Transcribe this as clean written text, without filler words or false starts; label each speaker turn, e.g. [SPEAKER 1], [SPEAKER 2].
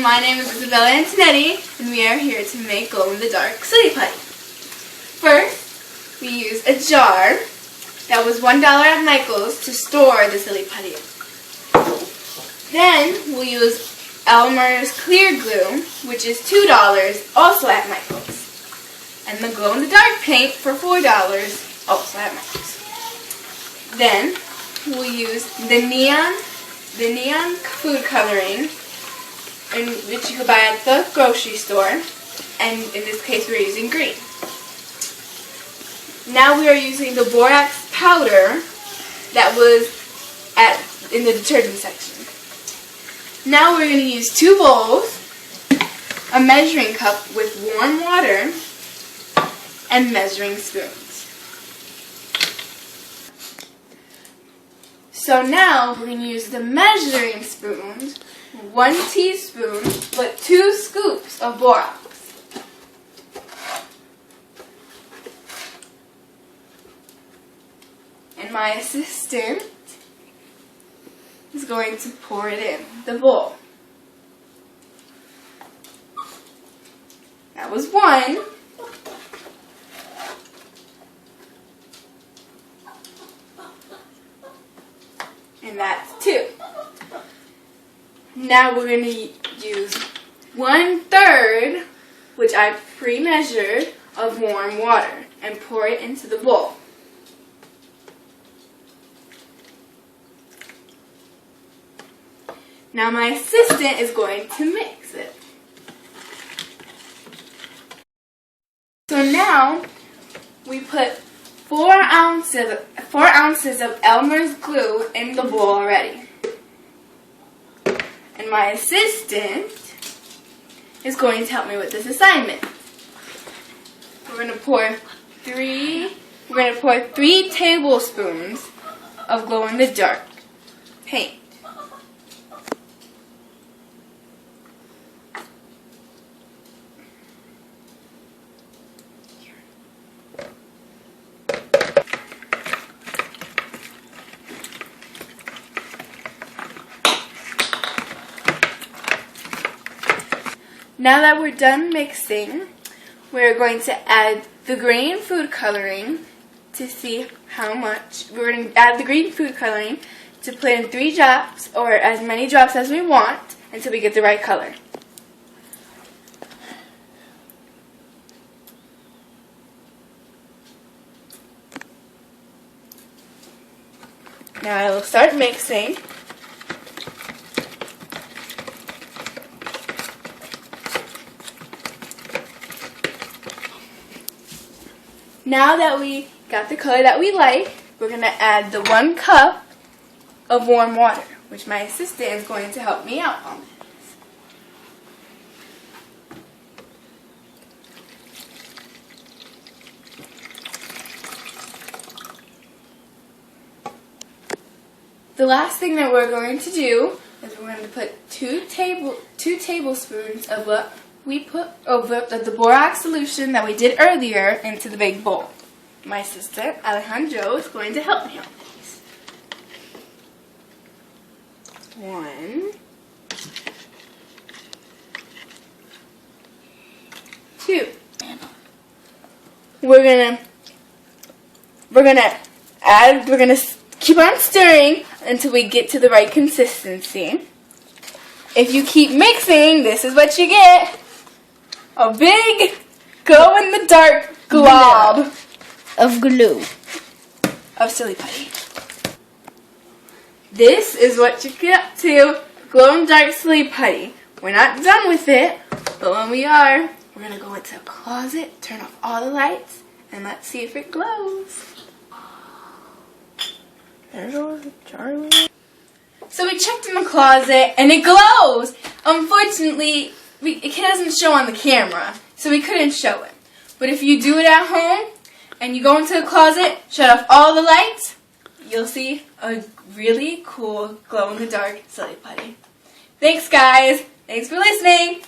[SPEAKER 1] my name is Isabella Antonetti, and we are here to make glow-in-the-dark silly putty. First, we use a jar that was $1 at Michael's to store the silly putty in. Then, we'll use Elmer's clear glue, which is $2, also at Michael's. And the glow-in-the-dark paint for $4, also at Michael's. Then, we'll use the neon food coloring, which you can buy at the grocery store, and in this case we're using green. Now we are using the borax powder that was in the detergent section. Now we're going to use 2 bowls, a measuring cup with warm water, and measuring spoons. So now we're going to use the measuring spoon, 1 teaspoon, but 2 scoops of borax. And my assistant is going to pour it in the bowl. That was 1. And that's 2. Now we're going to use 1/3, which I pre-measured, of warm water and pour it into the bowl. Now my assistant is going to mix it. So now we put 4 ounces of Elmer's glue in the bowl already. And my assistant is going to help me with this assignment. We're going to pour 3 tablespoons of glow-in-the-dark paint. Now that we're done mixing, we're going to add the green food coloring to see how much. We're going to add the green food coloring to put in 3 drops, or as many drops as we want, until we get the right color. Now I will start mixing. Now that we got the color that we like, we're going to add the 1 cup of warm water, which my assistant is going to help me out on this. The last thing that we're going to do is we're going to put 2 tablespoons of what we put over the borax solution that we did earlier into the big bowl. My assistant, Alejandro, is going to help me on this. 1, 2. We're gonna keep on stirring until we get to the right consistency. If you keep mixing, this is what you get. A big glow-in-the-dark glob
[SPEAKER 2] of glue.
[SPEAKER 1] Of silly putty. This is what you get up to, glow-in-the-dark silly putty. We're not done with it, but when we are, we're going to go into a closet, turn off all the lights, and let's see if it glows. There goes Charlie. So we checked in the closet, and it glows! Unfortunately, it doesn't show on the camera, so we couldn't show it. But if you do it at home, and you go into the closet, shut off all the lights, you'll see a really cool glow-in-the-dark silly putty. Thanks, guys. Thanks for listening.